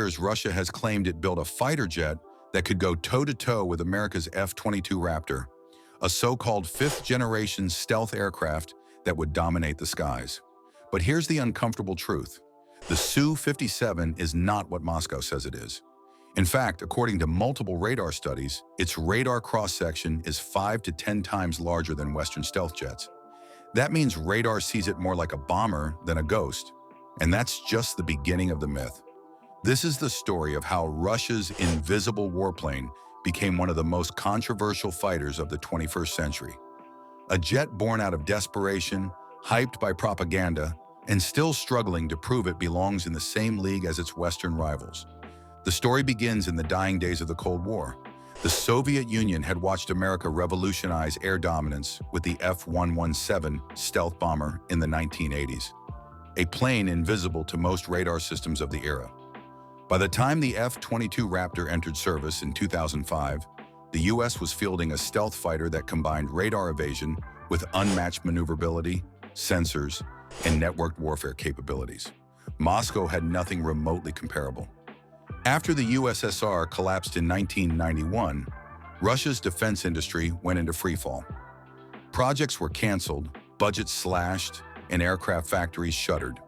years, Russia has claimed it built a fighter jet that could go toe-to-toe with America's F-22 Raptor, a so-called fifth-generation stealth aircraft that would dominate the skies. But here's the uncomfortable truth. The Su-57 is not what Moscow says it is. In fact, according to multiple radar studies, its radar cross-section is 5 to 10 times larger than Western stealth jets. That means radar sees it more like a bomber than a ghost. And that's just the beginning of the myth. This is the story of how Russia's invisible warplane became one of the most controversial fighters of the 21st century. A jet born out of desperation, hyped by propaganda, and still struggling to prove it belongs in the same league as its Western rivals. The story begins in the dying days of the Cold War. The Soviet Union had watched America revolutionize air dominance with the F-117 stealth bomber in the 1980s, a plane invisible to most radar systems of the era. By the time the F-22 Raptor entered service in 2005, the U.S. was fielding a stealth fighter that combined radar evasion with unmatched maneuverability, sensors, and networked warfare capabilities. Moscow had nothing remotely comparable. After the USSR collapsed in 1991, Russia's defense industry went into freefall. Projects were canceled, budgets slashed, and aircraft factories shuttered.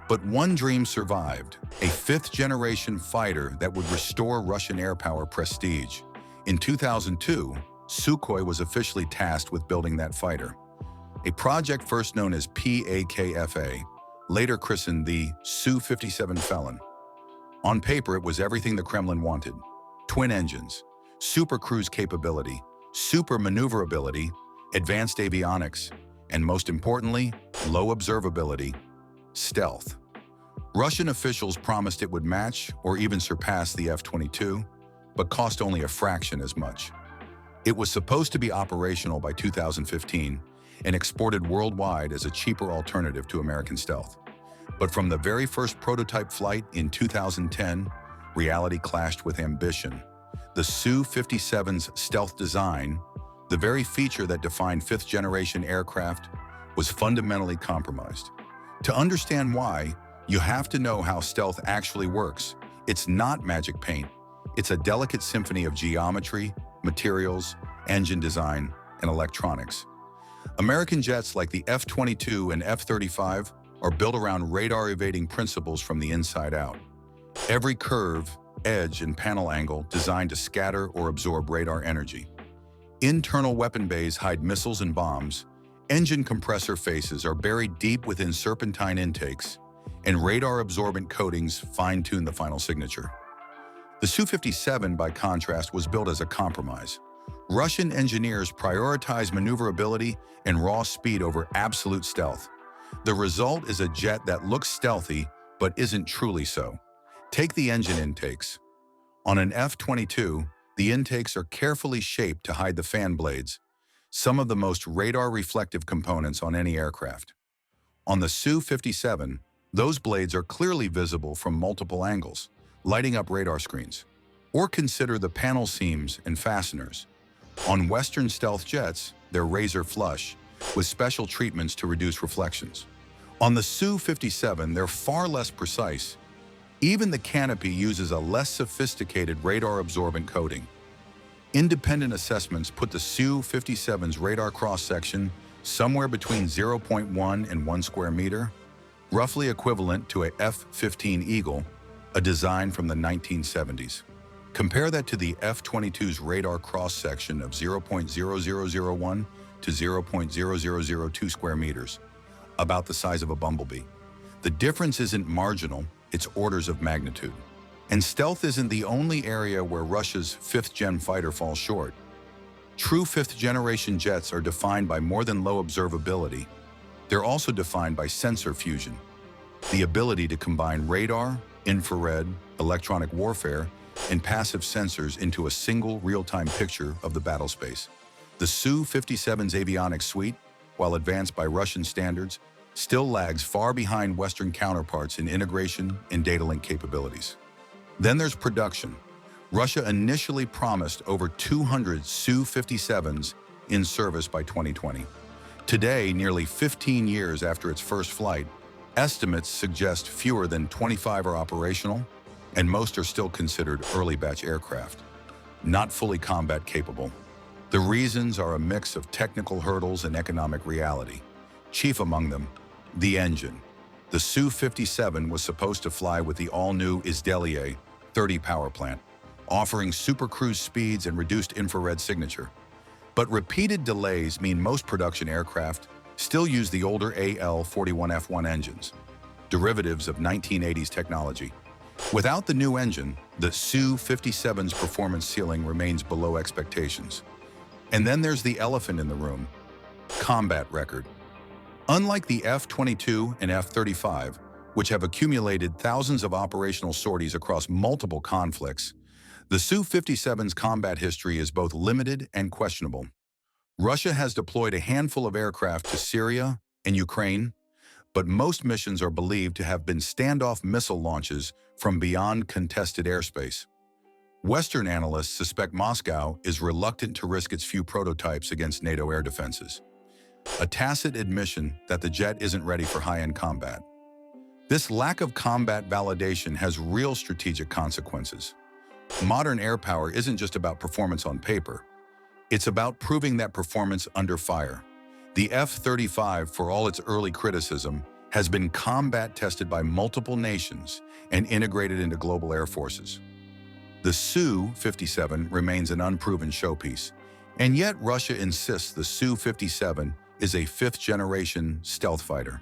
But one dream survived, a fifth-generation fighter that would restore Russian air power prestige. In 2002, Sukhoi was officially tasked with building that fighter. A project first known as PAKFA, later christened the Su-57 Felon. On paper, it was everything the Kremlin wanted. Twin engines, super cruise capability, super maneuverability, advanced avionics, and most importantly, low observability, stealth. Russian officials promised it would match or even surpass the F-22, but cost only a fraction as much. It was supposed to be operational by 2015 and exported worldwide as a cheaper alternative to American stealth. But from the very first prototype flight in 2010, reality clashed with ambition. The Su-57's stealth design, the very feature that defined fifth-generation aircraft, was fundamentally compromised. To understand why, you have to know how stealth actually works. It's not magic paint. It's a delicate symphony of geometry, materials, engine design, and electronics. American jets like the F-22 and F-35 are built around radar-evading principles from the inside out. Every curve, edge, and panel angle designed to scatter or absorb radar energy. Internal weapon bays hide missiles and bombs, engine compressor faces are buried deep within serpentine intakes, and radar-absorbent coatings fine-tune the final signature. The Su-57, by contrast, was built as a compromise. Russian engineers prioritized maneuverability and raw speed over absolute stealth. The result is a jet that looks stealthy but isn't truly so. Take the engine intakes. On an F-22, the intakes are carefully shaped to hide the fan blades, some of the most radar-reflective components on any aircraft. On the Su-57, those blades are clearly visible from multiple angles, lighting up radar screens. Or consider the panel seams and fasteners. On Western stealth jets, they're razor flush, with special treatments to reduce reflections. On the Su-57, they're far less precise. Even the canopy uses a less sophisticated radar-absorbent coating. Independent assessments put the Su-57's radar cross-section somewhere between 0.1 and 1 square meter, roughly equivalent to a F-15 Eagle, a design from the 1970s. Compare that to the F-22's radar cross-section of 0.0001 to 0.0002 square meters, about the size of a bumblebee. The difference isn't marginal, it's orders of magnitude. And stealth isn't the only area where Russia's fifth-gen fighter falls short. True fifth-generation jets are defined by more than low observability. They're also defined by sensor fusion, the ability to combine radar, infrared, electronic warfare, and passive sensors into a single real-time picture of the battle space. The Su-57's avionics suite, while advanced by Russian standards, still lags far behind Western counterparts in integration and data link capabilities. Then there's production. Russia initially promised over 200 Su-57s in service by 2020. Today, nearly 15 years after its first flight, estimates suggest fewer than 25 are operational, and most are still considered early batch aircraft, not fully combat capable. The reasons are a mix of technical hurdles and economic reality. Chief among them, the engine. The Su-57 was supposed to fly with the all-new ISN 30 power plant, offering supercruise speeds and reduced infrared signature. But repeated delays mean most production aircraft still use the older AL-41F1 engines, derivatives of 1980s technology. Without the new engine, the Su-57's performance ceiling remains below expectations. And then there's the elephant in the room: combat record. Unlike the F-22 and F-35, which have accumulated thousands of operational sorties across multiple conflicts, the Su-57's combat history is both limited and questionable. Russia has deployed a handful of aircraft to Syria and Ukraine, but most missions are believed to have been standoff missile launches from beyond contested airspace. Western analysts suspect Moscow is reluctant to risk its few prototypes against NATO air defenses, a tacit admission that the jet isn't ready for high-end combat. This lack of combat validation has real strategic consequences. Modern air power isn't just about performance on paper. It's about proving that performance under fire. The F-35, for all its early criticism, has been combat tested by multiple nations and integrated into global air forces. The Su-57 remains an unproven showpiece, and yet Russia insists the Su-57 is a fifth-generation stealth fighter.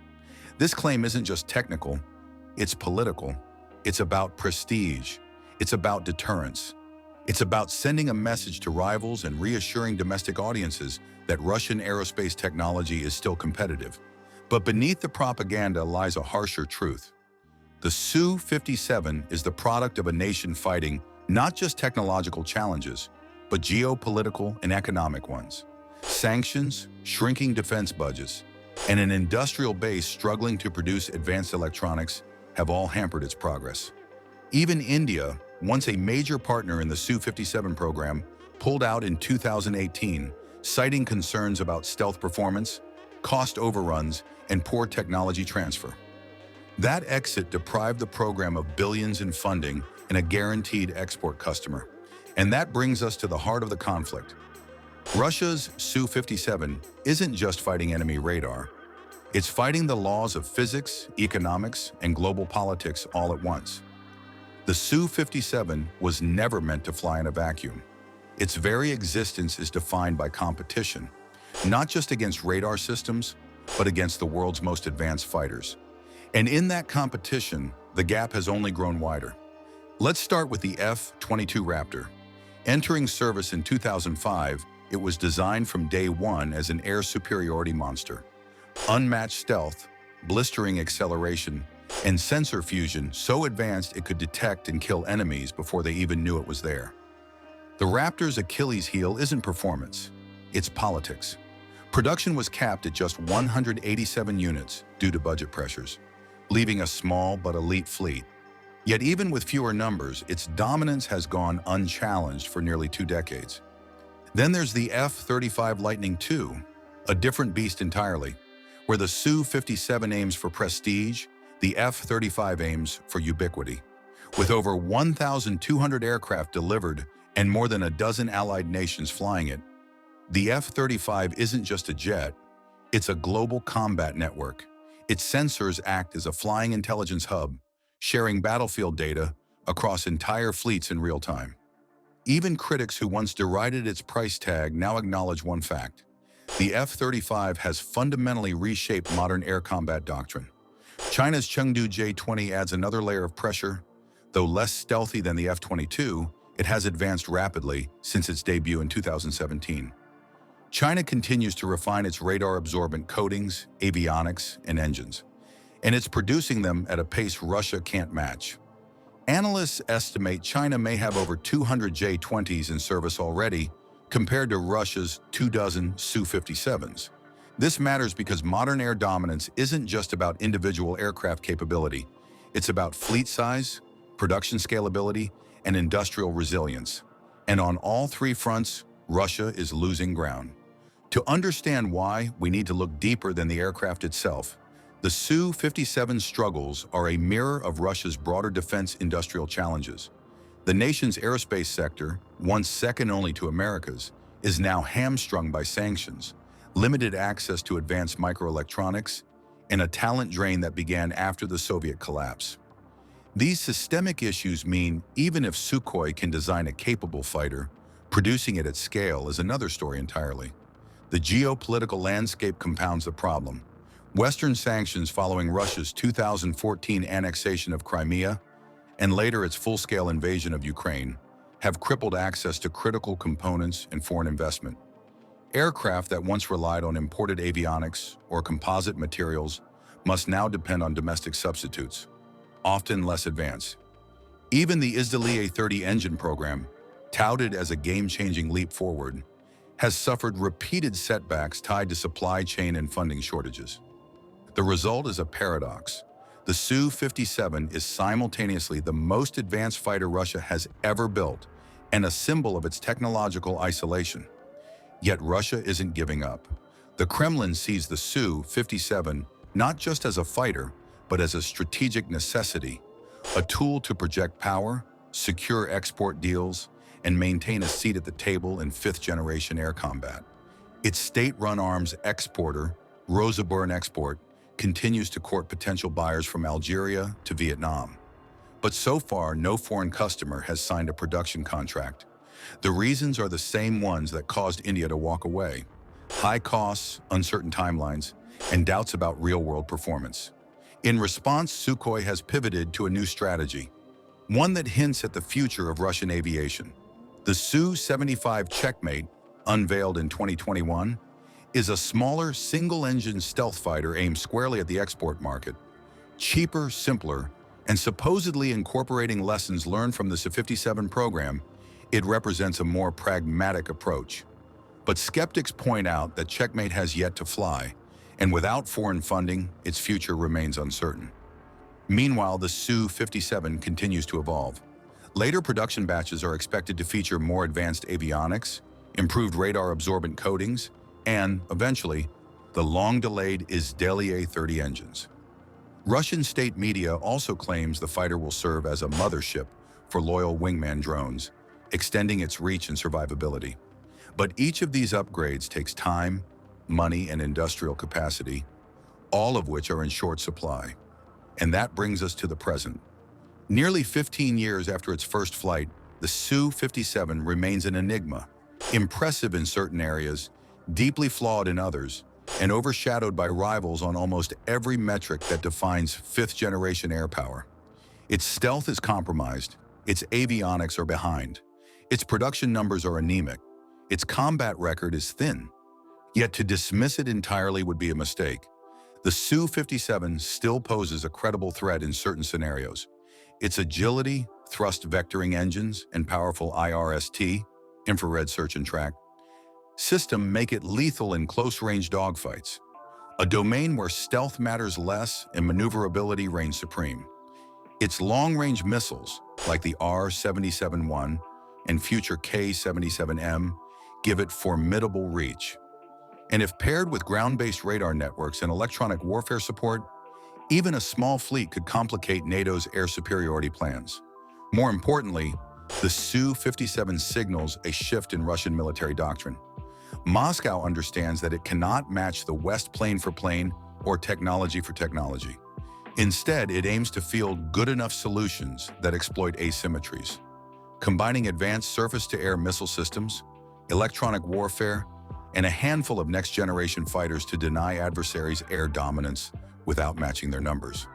This claim isn't just technical, it's political. It's about prestige. It's about deterrence. It's about sending a message to rivals and reassuring domestic audiences that Russian aerospace technology is still competitive. But beneath the propaganda lies a harsher truth. The Su-57 is the product of a nation fighting not just technological challenges, but geopolitical and economic ones. Sanctions, shrinking defense budgets, and an industrial base struggling to produce advanced electronics have all hampered its progress. Even India, once a major partner in the Su-57 program, pulled out in 2018, citing concerns about stealth performance, cost overruns, and poor technology transfer. That exit deprived the program of billions in funding and a guaranteed export customer. And that brings us to the heart of the conflict. Russia's Su-57 isn't just fighting enemy radar. It's fighting the laws of physics, economics, and global politics all at once. The Su-57 was never meant to fly in a vacuum. Its very existence is defined by competition, not just against radar systems, but against the world's most advanced fighters. And in that competition, the gap has only grown wider. Let's start with the F-22 Raptor. Entering service in 2005, it was designed from day one as an air superiority monster. Unmatched stealth, blistering acceleration, and sensor fusion so advanced it could detect and kill enemies before they even knew it was there. The Raptor's Achilles heel isn't performance, it's politics. Production was capped at just 187 units due to budget pressures, leaving a small but elite fleet. Yet even with fewer numbers, its dominance has gone unchallenged for nearly 2 decades. Then there's the F-35 Lightning II, a different beast entirely. Where the Su-57 aims for prestige, the F-35 aims for ubiquity. With over 1,200 aircraft delivered and more than a dozen allied nations flying it, the F-35 isn't just a jet, it's a global combat network. Its sensors act as a flying intelligence hub, sharing battlefield data across entire fleets in real time. Even critics who once derided its price tag now acknowledge one fact: the F-35 has fundamentally reshaped modern air combat doctrine. China's Chengdu J-20 adds another layer of pressure. Though less stealthy than the F-22, it has advanced rapidly since its debut in 2017. China continues to refine its radar-absorbent coatings, avionics, and engines, and it's producing them at a pace Russia can't match. Analysts estimate China may have over 200 J-20s in service already, compared to Russia's 24 Su-57s. This matters because modern air dominance isn't just about individual aircraft capability. It's about fleet size, production scalability, and industrial resilience. And on all 3 fronts, Russia is losing ground. To understand why, we need to look deeper than the aircraft itself. The Su-57 struggles are a mirror of Russia's broader defense industrial challenges. The nation's aerospace sector, once second only to America's, is now hamstrung by sanctions, limited access to advanced microelectronics, and a talent drain that began after the Soviet collapse. These systemic issues mean even if Sukhoi can design a capable fighter, producing it at scale is another story entirely. The geopolitical landscape compounds the problem. Western sanctions following Russia's 2014 annexation of Crimea and later its full-scale invasion of Ukraine have crippled access to critical components and foreign investment. Aircraft that once relied on imported avionics or composite materials must now depend on domestic substitutes, often less advanced. Even the ISN A30 engine program, touted as a game-changing leap forward, has suffered repeated setbacks tied to supply chain and funding shortages. The result is a paradox. The Su-57 is simultaneously the most advanced fighter Russia has ever built and a symbol of its technological isolation. Yet Russia isn't giving up. The Kremlin sees the Su-57 not just as a fighter, but as a strategic necessity, a tool to project power, secure export deals, and maintain a seat at the table in fifth-generation air combat. Its state-run arms exporter, Rosaburn continues to court potential buyers from Algeria to Vietnam. But so far, no foreign customer has signed a production contract. The reasons are the same ones that caused India to walk away: high costs, uncertain timelines, and doubts about real-world performance. In response, Sukhoi has pivoted to a new strategy, one that hints at the future of Russian aviation. The Su-75 Checkmate, unveiled in 2021, is a smaller, single-engine stealth fighter aimed squarely at the export market. Cheaper, simpler, and supposedly incorporating lessons learned from the Su-57 program, it represents a more pragmatic approach. But skeptics point out that Checkmate has yet to fly, and without foreign funding, its future remains uncertain. Meanwhile, the Su-57 continues to evolve. Later production batches are expected to feature more advanced avionics, improved radar-absorbent coatings, and, eventually, the long-delayed ISN A30 engines. Russian state media also claims the fighter will serve as a mothership for loyal wingman drones, extending its reach and survivability. But each of these upgrades takes time, money, and industrial capacity, all of which are in short supply. And that brings us to the present. Nearly 15 years after its first flight, the Su-57 remains an enigma, impressive in certain areas, deeply flawed in others, and overshadowed by rivals on almost every metric that defines fifth-generation air power. Its stealth is compromised, its avionics are behind, its production numbers are anemic, its combat record is thin. Yet to dismiss it entirely would be a mistake. The Su-57 still poses a credible threat in certain scenarios. Its agility, thrust vectoring engines, and powerful IRST, infrared search and track, system make it lethal in close-range dogfights, a domain where stealth matters less and maneuverability reigns supreme. Its long-range missiles, like the R-77-1 and future K-77M, give it formidable reach. And if paired with ground-based radar networks and electronic warfare support, even a small fleet could complicate NATO's air superiority plans. More importantly, the Su-57 signals a shift in Russian military doctrine. Moscow understands that it cannot match the West plane for plane or technology for technology. Instead, it aims to field good enough solutions that exploit asymmetries, combining advanced surface-to-air missile systems, electronic warfare, and a handful of next-generation fighters to deny adversaries air dominance without matching their numbers.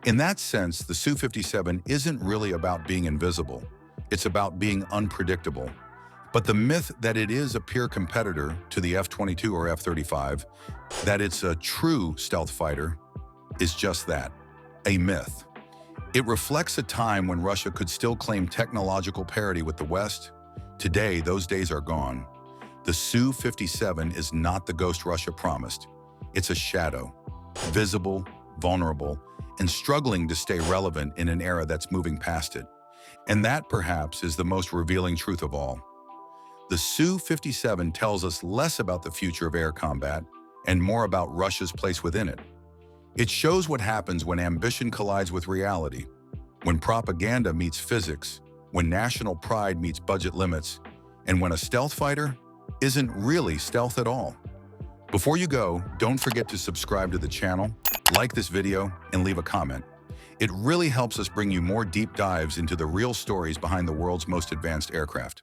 In that sense, the Su-57 isn't really about being invisible. It's about being unpredictable. But the myth that it is a peer competitor to the F-22 or F-35, that it's a true stealth fighter, is just that, a myth. It reflects a time when Russia could still claim technological parity with the West. Today, those days are gone. The Su-57 is not the ghost Russia promised. It's a shadow, visible, vulnerable, and struggling to stay relevant in an era that's moving past it. And that, perhaps, is the most revealing truth of all. The Su-57 tells us less about the future of air combat and more about Russia's place within it. It shows what happens when ambition collides with reality, when propaganda meets physics, when national pride meets budget limits, and when a stealth fighter isn't really stealth at all. Before you go, don't forget to subscribe to the channel, like this video, and leave a comment. It really helps us bring you more deep dives into the real stories behind the world's most advanced aircraft.